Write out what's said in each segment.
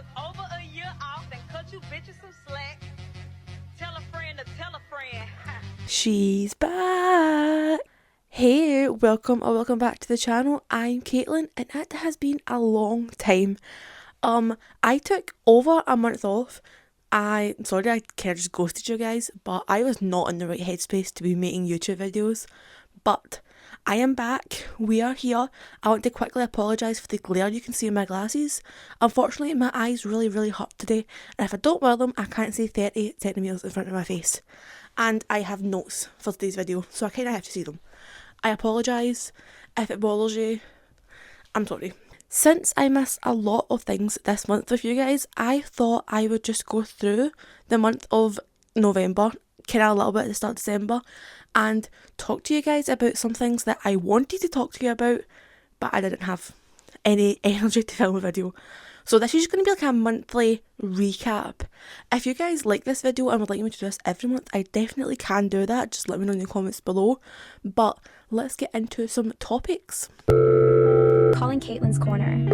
took over a year off and cut you bitches some slack. Tell a friend to tell a friend. She's back! Hey, welcome back to the channel. I'm Caitlin and it has been a long time. I took over a month off. I'm sorry I kind of just ghosted you guys, but I was not in the right headspace to be making YouTube videos. But I am back. We are here. I want to quickly apologise for the glare you can see in my glasses. Unfortunately, my eyes really hurt today, and if I don't wear them, I can't see 30 centimetres in front of my face. And I have notes for today's video, so I kind of have to see them. I apologise. If it bothers you, I'm sorry. Since I missed a lot of things this month with you guys, I thought I would just go through the month of November, kind of a little bit at the start of December, and talk to you guys about some things that I wanted to talk to you about, but I didn't have any energy to film a video. So this is going to be like a monthly recap. If you guys like this video and would like me to do this every month, I definitely can do that. Just let me know in the comments below. But let's get into some topics. Calling Caitlin's Corner.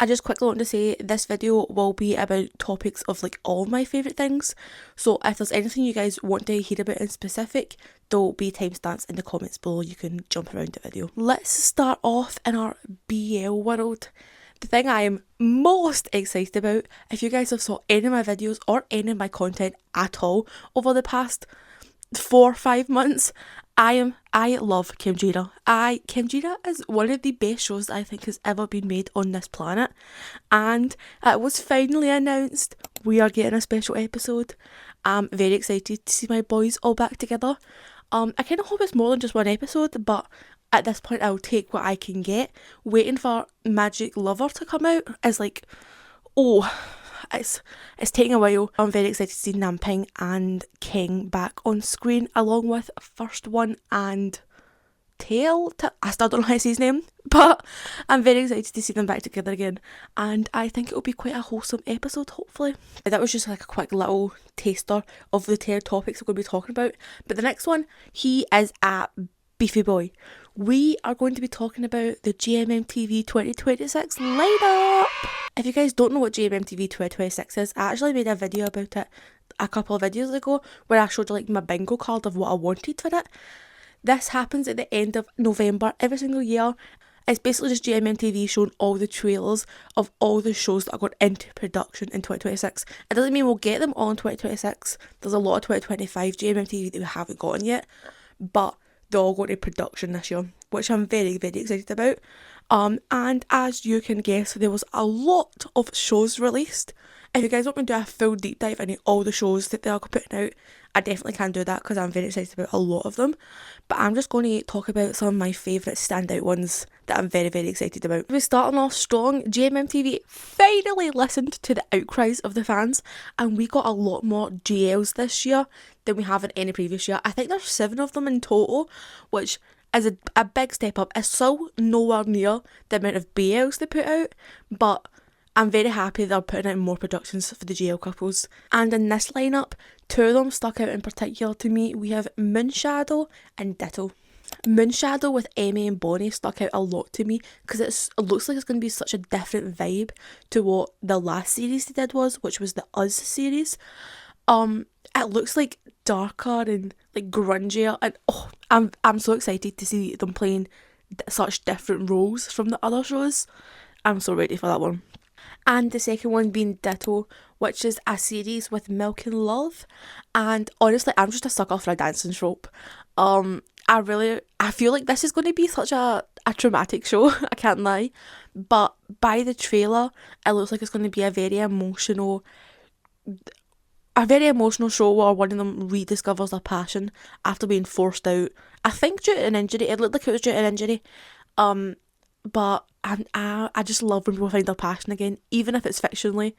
I just quickly want to say this video will be about topics of like all of my favourite things. So if there's anything you guys want to hear about in specific, there'll be timestamps in the comments below. You can jump around the video. Let's start off in our BL world. The thing I am most excited about, if you guys have saw any of my videos or any of my content at all over the past 4 or 5 months, I love Khemjira. Khemjira is one of the best shows that I think has ever been made on this planet, and it was finally announced we are getting a special episode. I'm very excited to see my boys all back together. I kind of hope it's more than just one episode, but at this point I'll take what I can get. Waiting for Magic Lover to come out is like, oh, it's taking a while. I'm very excited to see Namping and King back on screen, along with First One and I still don't know how to say his name, but I'm very excited to see them back together again, and I think it will be quite a wholesome episode, hopefully. That was just like a quick little taster of the 10 topics we're going to be talking about. But the next one, he is a beefy boy. We are going to be talking about the GMMTV 2026 lineup. If you guys don't know what GMMTV 2026 is, I actually made a video about it a couple of videos ago where I showed you like my bingo card of what I wanted for it. This happens at the end of November every single year. It's basically just GMMTV showing all the trailers of all the shows that are going into production in 2026. It doesn't mean we'll get them all in 2026. There's a lot of 2025 GMMTV that we haven't gotten yet, but they're all going to production this year, which I'm very excited about. And as you can guess, there was a lot of shows released. If you guys want me to do a full deep dive into all the shows that they are putting out, I definitely can do that because I'm very excited about a lot of them. But I'm just going to talk about some of my favourite standout ones that I'm very excited about. We're starting off strong. GMMTV finally listened to the outcries of the fans, and we got a lot more GLs this year than we have in any previous year. I think there's 7 of them in total, which is a big step up. It's still nowhere near the amount of BLs they put out, but I'm very happy they're putting out more productions for the GL couples. And in this lineup, 2 of them stuck out in particular to me. We have Moonshadow and Ditto. Moonshadow with Emmy and Bonnie stuck out a lot to me because it looks like it's going to be such a different vibe to what the last series they did was, which was the Us series. It looks like darker and like grungier, and I'm so excited to see them playing such different roles from the other shows. I'm so ready for that one. And the second one being Ditto, which is a series with Milk and Love. And honestly, I'm just a sucker for a dancing trope. I feel like this is going to be such a traumatic show, I can't lie. But by the trailer, it looks like it's going to be a very emotional show where one of them rediscovers their passion after being forced out. I think due to an injury. It looked like it was due to an injury. But I just love when people find their passion again, even if it's fictionally.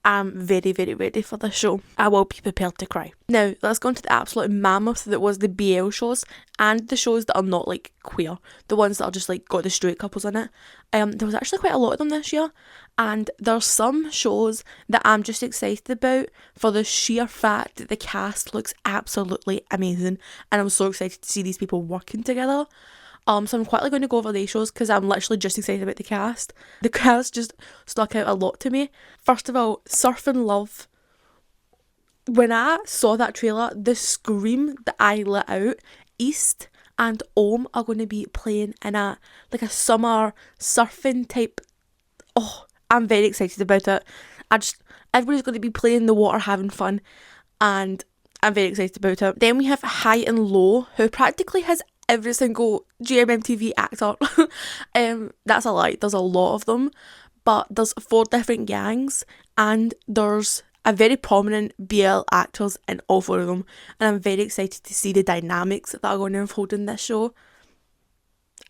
I'm very ready for this show. I will be prepared to cry. Now, let's go into the absolute mammoth that was the BL shows and the shows that are not like queer. The ones that are just like got the straight couples in it. There was actually quite a lot of them this year, and there's some shows that I'm just excited about for the sheer fact that the cast looks absolutely amazing, and I'm so excited to see these people working together. So I'm quickly going to go over these shows because I'm literally just excited about the cast. The cast just stuck out a lot to me. First of all, Surfing Love. When I saw that trailer, the scream that I let out, East and Om are going to be playing in a summer surfing type. Oh, I'm very excited about it. Everybody's going to be playing in the water, having fun, and I'm very excited about it. Then we have High and Low, who practically has every single GMMTV actor. That's a lie, there's a lot of them, but there's 4 different gangs, and there's a very prominent BL actors in all 4 of them, and I'm very excited to see the dynamics that are going to unfold in this show.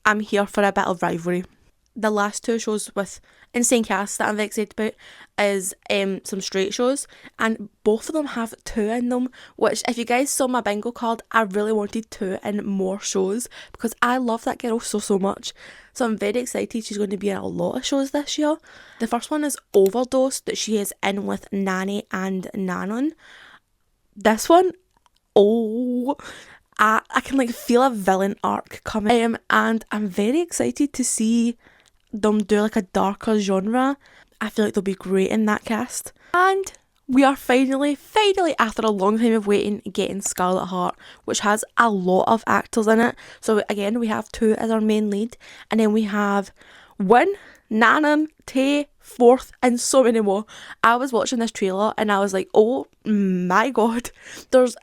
I'm here for a bit of rivalry. The last 2 shows with insane casts that I'm very excited about is some straight shows, and both of them have 2 in them, which, if you guys saw my bingo card, I really wanted 2 in more shows because I love that girl so much. So I'm very excited. She's going to be in a lot of shows this year. The first one is Overdose, that she is in with Nani and Nanon. This one, I can feel a villain arc coming, and I'm very excited to see them do a darker genre. I feel like they'll be great in that cast. And we are finally, after a long time of waiting, getting Scarlet Heart, which has a lot of actors in it. So again, we have 2 as our main lead, and then we have Win, Nanan, Tae, Fourth, and so many more. I was watching this trailer and I was like, oh my god, there's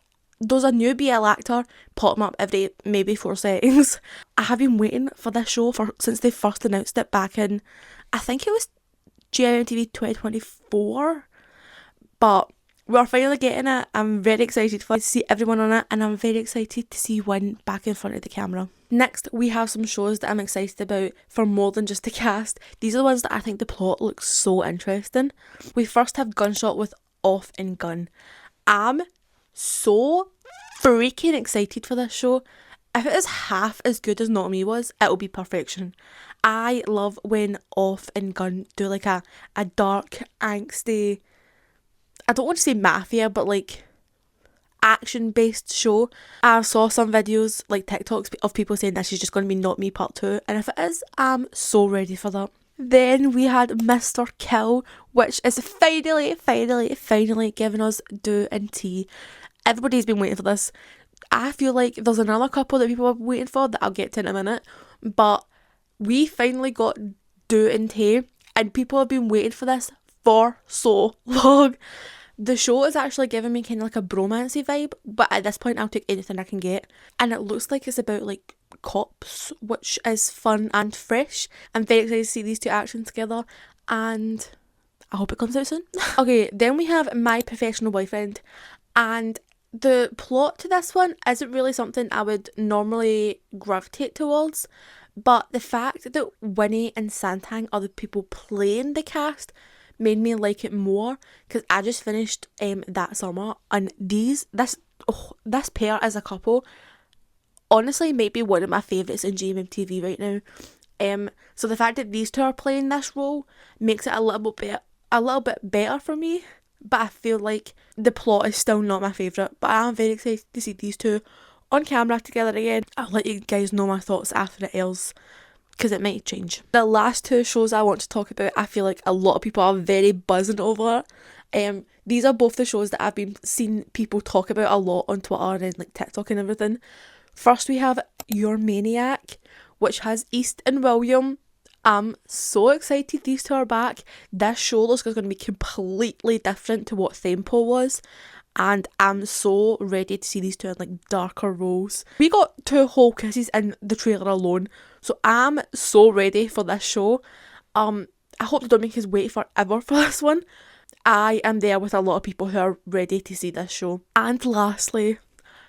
a new BL actor popping up every maybe 4 seconds. I have been waiting for this show since they first announced it back in, I think it was GMMTV2024, but we're finally getting it. I'm very excited to see everyone on it, and I'm very excited to see Win back in front of the camera. Next, we have some shows that I'm excited about for more than just the cast. These are the ones that I think the plot looks so interesting. We first have Gunshot with Off and Gun. I'm so freaking excited for this show. If it is half as good as Not Me was, it'll be perfection. I love when Off and Gun do a dark, angsty, I don't want to say mafia, but action based show. I saw some videos, TikToks, of people saying this is just going to be Not Me Part 2, and if it is, I'm so ready for that. Then we had Mr. Kill, which is finally giving us Do and T. Everybody's been waiting for this. I feel like there's another couple that people are waiting for that I'll get to in a minute, but we finally got Do and T, and people have been waiting for this for so long. The show is actually giving me kind of a bromancy vibe, but at this point I'll take anything I can get, and it looks like it's about cops, which is fun and fresh. I'm very excited to see these 2 actions together, and I hope it comes out soon. Okay, then we have My Professional Boyfriend, and the plot to this one isn't really something I would normally gravitate towards, but the fact that Winnie and Santang are the people playing the cast made me like it more, because I just finished That Summer, and this pair as a couple honestly might be one of my favourites in GMMTV right now. So the fact that these 2 are playing this role makes it a little bit better for me, but I feel like the plot is still not my favourite. But I am very excited to see these 2 on camera together again. I'll let you guys know my thoughts after it airs, because it might change. The last 2 shows I want to talk about, I feel like a lot of people are very buzzing over. These are both the shows that I've been seeing people talk about a lot on Twitter and TikTok and everything. First we have Your Maniac, which has East and William. I'm so excited these 2 are back. This show looks like it's going to be completely different to what 𝔱𝔬𝔪 was, and I'm so ready to see these 2 in darker roles. We got 2 whole kisses in the trailer alone, so I'm so ready for this show. I hope they don't make us wait forever for this one. I am there with a lot of people who are ready to see this show. And lastly,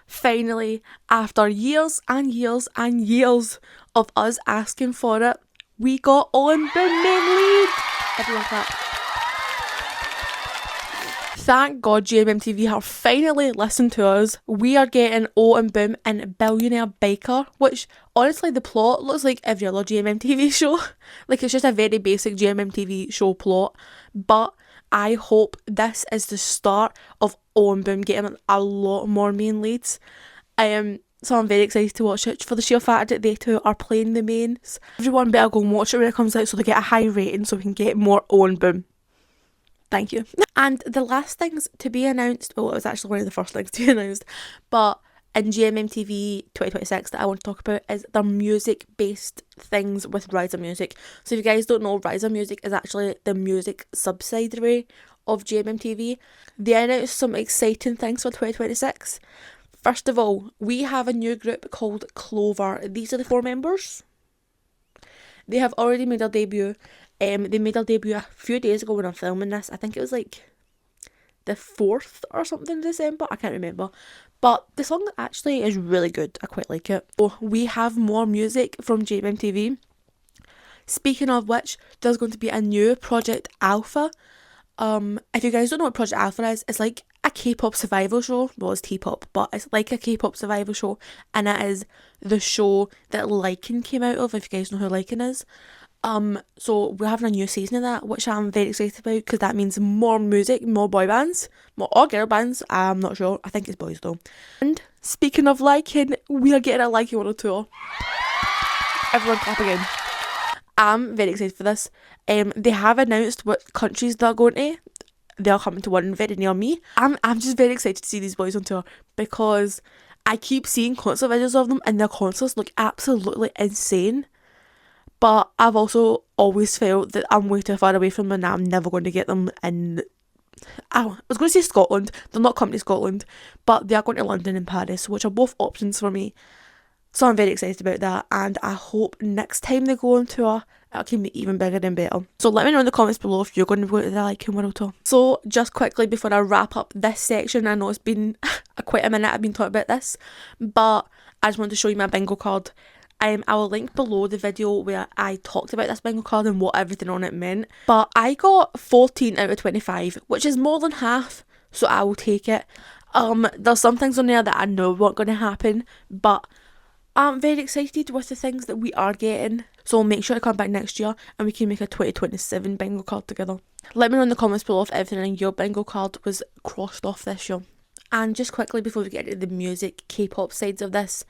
finally, after years and years and years of us asking for it, we got on the main lead. Everyone clap. Thank God GMMTV have finally listened to us. We are getting 𝔱𝔬𝔱𝔞𝔪𝔭 and Billionaire Biker, which honestly the plot looks like every other GMMTV show. It's just a very basic GMMTV show plot, but I hope this is the start of 𝔱𝔬𝔱𝔞 getting a lot more main leads. so I'm very excited to watch it for the sheer fact that they two are playing the mains. Everyone better go and watch it when it comes out so they get a high rating so we can get more 𝔱𝔰𝔰𝔫𝔤𝔰. Thank you. And the last things to be announced, well, it was actually one of the first things to be announced, but in GMMTV 2026 that I want to talk about is the music based things with Riser Music. So if you guys don't know, Riser Music is actually the music subsidiary of GMMTV. They announced some exciting things for 2026. First of all, we have a new group called Clover. These are the 4 members. They have already made their debut. They made their debut a few days ago when I'm filming this. I think it was like the 4th or something December. I can't remember. But the song actually is really good. I quite like it. So we have more music from GMMTV. Speaking of which, there's going to be a new Project Alpha. If you guys don't know what Project Alpha is, it's like a K-pop survival show. Well, it's T-pop, but it's like a K-pop survival show, and it is the show that 𝔱𝔏𝔏 came out of, if you guys know who 𝔱𝔏𝔏 is. So we're having a new season of that, which I'm very excited about, because that means more music, more boy bands, or girl bands, I'm not sure, I think it's boys though. And speaking of 𝔱𝔏𝔏, we are getting a 𝔱𝔏𝔏 World Tour. Everyone clap again. I'm very excited for this. They have announced what countries they're going to. They're coming to one very near me. I'm just very excited to see these boys on tour, because I keep seeing concert videos of them and their concerts look absolutely insane. But I've also always felt that I'm way too far away from them and I'm never going to get them in... I was going to say Scotland. They're not coming to Scotland, but they are going to London and Paris, which are both options for me. So I'm very excited about that, and I hope next time they go on tour, it'll keep me even bigger and better. So let me know in the comments below if you're going to go to the 𝔱𝔏𝔏 World Tour. So just quickly before I wrap up this section, I know it's been quite a minute I've been talking about this, but I just wanted to show you my bingo card. I will link below the video where I talked about this bingo card and what everything on it meant. But I got 14 out of 25, which is more than half, so I will take it. There's some things on there that I know weren't going to happen, but I'm very excited with the things that we are getting. So make sure to come back next year and we can make a 2027 bingo card together. Let me know in the comments below if everything in your bingo card was crossed off this year. And just quickly before we get into the music, K-pop sides of this,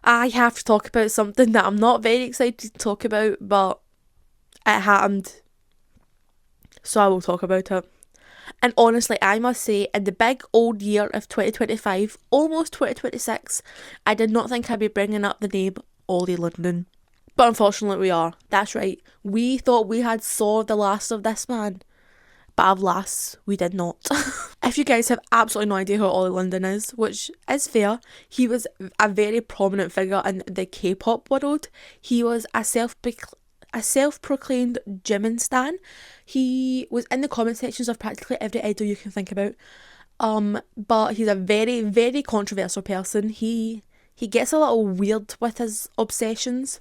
I have to talk about something that I'm not very excited to talk about, but it happened, so I will talk about it. And honestly, I must say, in the big old year of 2025, almost 2026, I did not think I'd be bringing up the name OLI London. But unfortunately we are. That's right. We thought we had saw the last of this man, but alas, we did not. If you guys have absolutely no idea who OLI London is, which is fair, he was a very prominent figure in the K-pop world. He was a self-proclaimed Jimin stan. He was in the comment sections of practically every idol you can think about. But he's a very, very controversial person. He gets a little weird with his obsessions.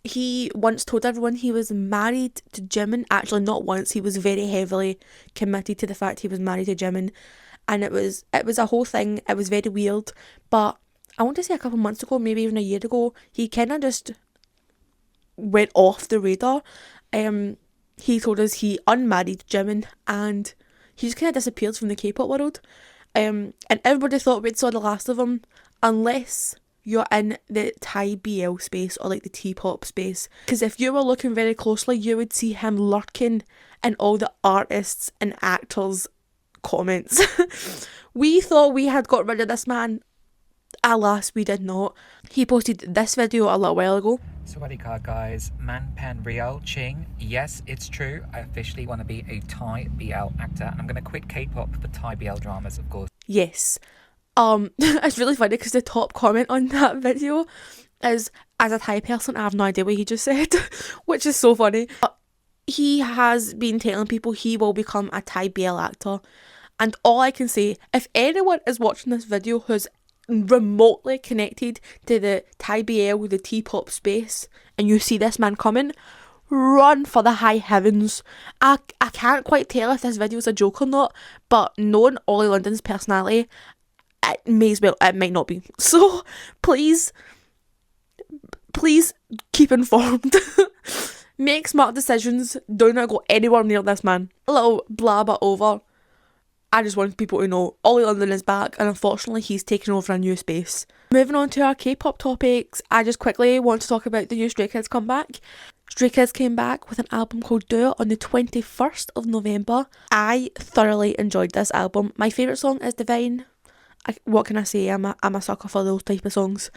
He once told everyone he was married to Jimin. Actually, not once. He was very heavily committed to the fact he was married to Jimin, and it was a whole thing. It was very weird. But I want to say a couple months ago, maybe even a year ago, he kind of just went off the radar. He told us he unmarried Jimin and he just kind of disappeared from the K-pop world. And everybody thought we'd saw the last of him, unless you're in the Thai BL space or like the T-pop space. Because if you were looking very closely, you would see him lurking in all the artists and actors' comments. We thought we had got rid of this man. Alas, we did not. He posted this video a little while ago. Sawadika guys, Manpan Real Ching. Yes, it's true. I officially want to be a Thai BL actor, and I'm going to quit K-pop for Thai BL dramas, of course. Yes. It's really funny because the top comment on that video is, as a Thai person, I have no idea what he just said, which is so funny. But he has been telling people he will become a Thai BL actor, and all I can say, if anyone is watching this video who's remotely connected to the Thai BL, the T-pop space, and you see this man coming, run for the high heavens. I can't quite tell if this video is a joke or not, but knowing OLI London's personality, it might not be. So please keep informed. Make smart decisions. Do not go anywhere near this man. A little blabber over. I just wanted people to know Ollie London is back, and unfortunately he's taken over a new space. Moving on to our K-pop topics, I just quickly want to talk about the new Stray Kids comeback. Stray Kids came back with an album called Do It on the 21st of November. I thoroughly enjoyed this album. My favourite song is Divine. What can I say? I'm a sucker for those type of songs.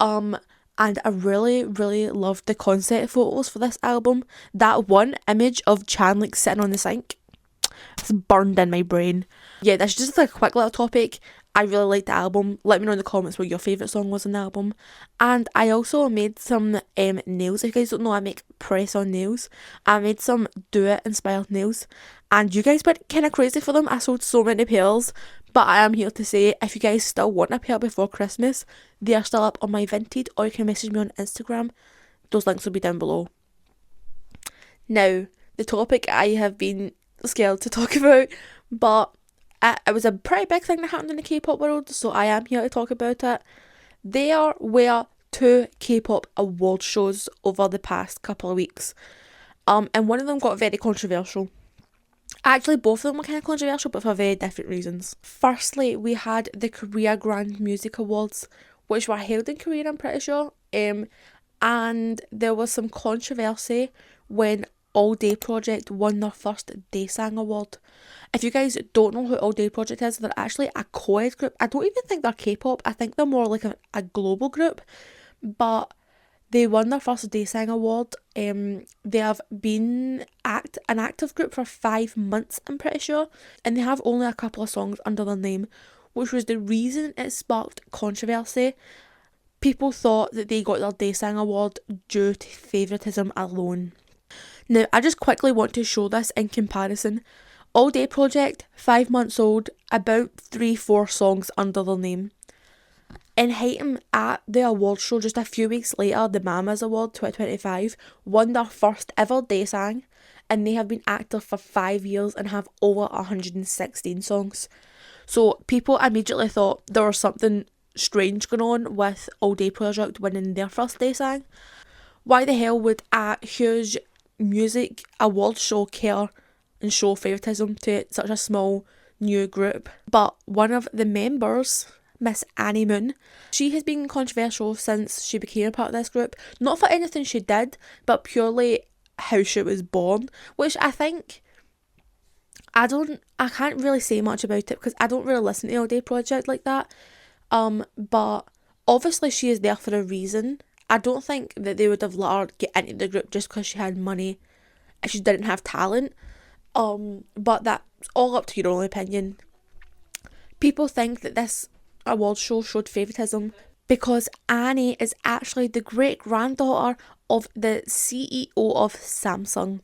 And I really loved the concept photos for this album. That one image of Chan like sitting on the sink, it's burned in my brain. Yeah, that's just like a quick little topic. I really liked the album. Let me know in the comments what your favourite song was in the album. And I also made some nails. If you guys don't know, I make press-on nails. I made some Do It inspired nails. And you guys went kind of crazy for them. I sold so many pairs. But I am here to say, if you guys still want a pair before Christmas, they are still up on my Vinted, or you can message me on Instagram. Those links will be down below. Now, the topic I have been scared to talk about, but it was a pretty big thing that happened in the K-pop world, so I am here to talk about it. There were 2 K-pop award shows over the past couple of weeks, and one of them got very controversial. Actually, both of them were kind of controversial, but for very different reasons. Firstly, we had the Korea Grand Music Awards, which were held in Korea, I'm pretty sure. And there was some controversy when alldayproject won their first daesang award. If you guys don't know who alldayproject is, they're actually a co-ed group. I don't even think they're K-pop. I think they're more like a global group. But they won their first daesang award. They have been an active group for 5 months, I'm pretty sure, and they have only a couple of songs under their name, which was the reason it sparked controversy. People thought that they got their daesang award due to favouritism alone. Now, I just quickly want to show this in comparison. alldayproject, 5 months old, about 3-4 songs under their name. enhypen at the award show just a few weeks later, the Mamas Award 2025, won their first ever daesang, and they have been active for 5 years and have over 116 songs. So people immediately thought there was something strange going on with alldayproject winning their first daesang. Why the hell would a huge music award show care and show favouritism to such a small new group? But one of the members, Miss Annie Moon, she has been controversial since she became a part of this group. Not for anything she did, but purely how she was born, which I think, I can't really say much about it because I don't really listen to alldayproject like that. But obviously she is there for a reason. I don't think that they would have let her get into the group just because she had money if she didn't have talent. But that's all up to your own opinion. People think that this award show showed favouritism because Annie is actually the great granddaughter of the CEO of Samsung.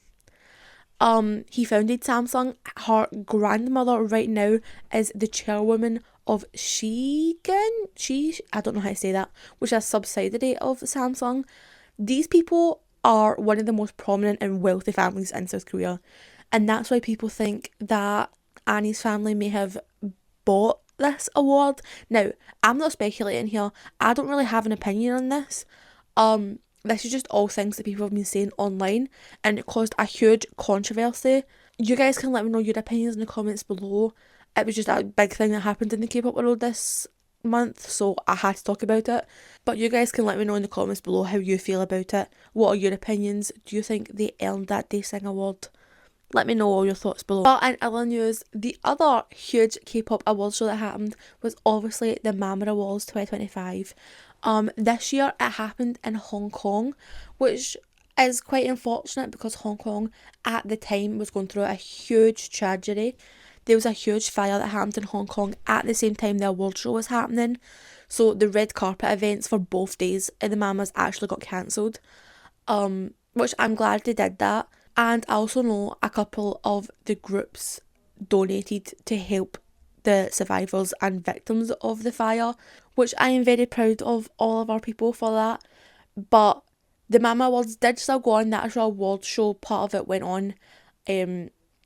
He founded Samsung. Her grandmother right now is the chairwoman of I don't know how to say that, which is a subsidiary of Samsung. These people are one of the most prominent and wealthy families in South Korea, and that's why people think that Annie's family may have bought this award. Now, I'm not speculating here. I don't really have an opinion on this. This is just all things that people have been saying online, and it caused a huge controversy. You guys can let me know your opinions in the comments below. It was just a big thing that happened in the K-pop world this month, so I had to talk about it. But you guys can let me know in the comments below how you feel about it. What are your opinions? Do you think they earned that daesang award? Let me know all your thoughts below. But in other news, the other huge K-pop award show that happened was obviously the Mama Awards 2025. This year it happened in Hong Kong, which is quite unfortunate because Hong Kong at the time was going through a huge tragedy. There was a huge fire that happened in Hong Kong at the same time the award show was happening. So the red carpet events for both days in the Mamas actually got cancelled. Which I'm glad they did that. And I also know a couple of the groups donated to help the survivors and victims of the fire, which I am very proud of all of our people for that. But the Mama Awards did still go on, the actual award show part of it went on,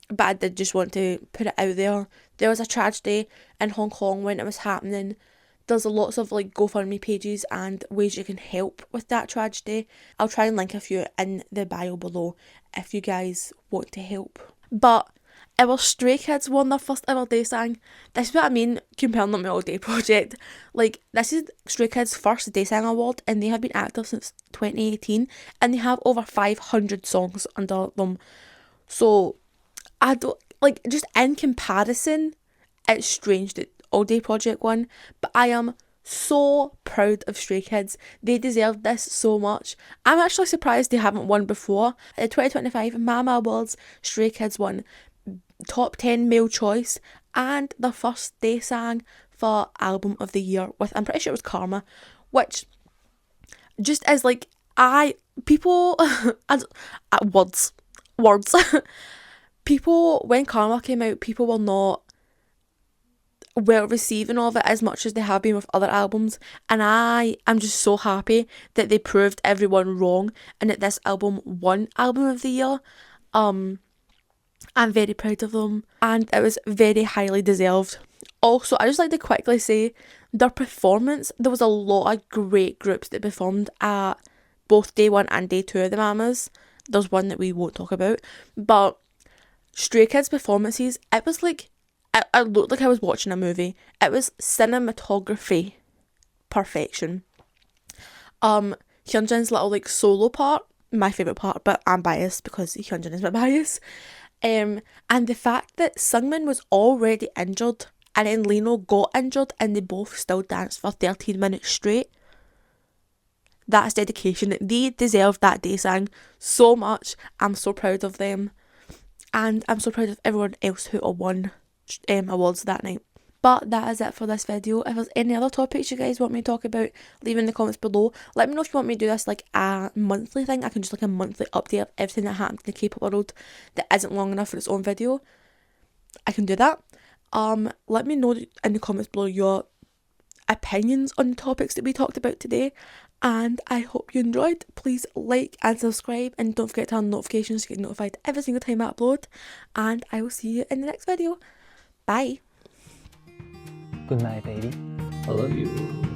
but I did just want to put it out there. There was a tragedy in Hong Kong when it was happening. There's lots of like GoFundMe pages and ways you can help with that tragedy. I'll try and link a few in the bio below if you guys want to help. But Our Stray Kids won their first ever daesang. This is what I mean comparing them to alldayproject. Like, this is Stray Kids' first daesang award, and they have been active since 2018, and they have over 500 songs under them. So, I don't, like, just in comparison, it's strange that alldayproject won, but I am so proud of Stray Kids. They deserve this so much. I'm actually surprised they haven't won before. At the 2025 Mama Awards, Stray Kids won top 10 male choice and their first daesang for album of the year with, I'm pretty sure it was Karma, which just is like, words people, when Karma came out, people were not well receiving of it as much as they have been with other albums, and I'm just so happy that they proved everyone wrong and that this album won album of the year. I'm very proud of them, and it was very highly deserved. Also, I just like to quickly say their performance, there was a lot of great groups that performed at both day 1 and day 2 of the Mamas. There's one that we won't talk about, but Stray Kids performances, it was like, I looked like I was watching a movie. It was cinematography perfection. Hyunjin's little like solo part, my favourite part, but I'm biased because Hyunjin is my bias. And the fact that Seungmin was already injured and then Lino got injured and they both still danced for 13 minutes straight. That's dedication. They deserve that daesang so much. I'm so proud of them. And I'm so proud of everyone else who won awards that night. But that is it for this video. If there's any other topics you guys want me to talk about, leave in the comments below. Let me know if you want me to do this like a monthly thing. I can just like a monthly update of everything that happened in the K-pop world that isn't long enough for its own video. I can do that. Let me know in the comments below your opinions on the topics that we talked about today, and I hope you enjoyed. Please like and subscribe, and don't forget to turn on notifications to get notified every single time I upload, and I will see you in the next video. Bye. Good night, baby. I love you.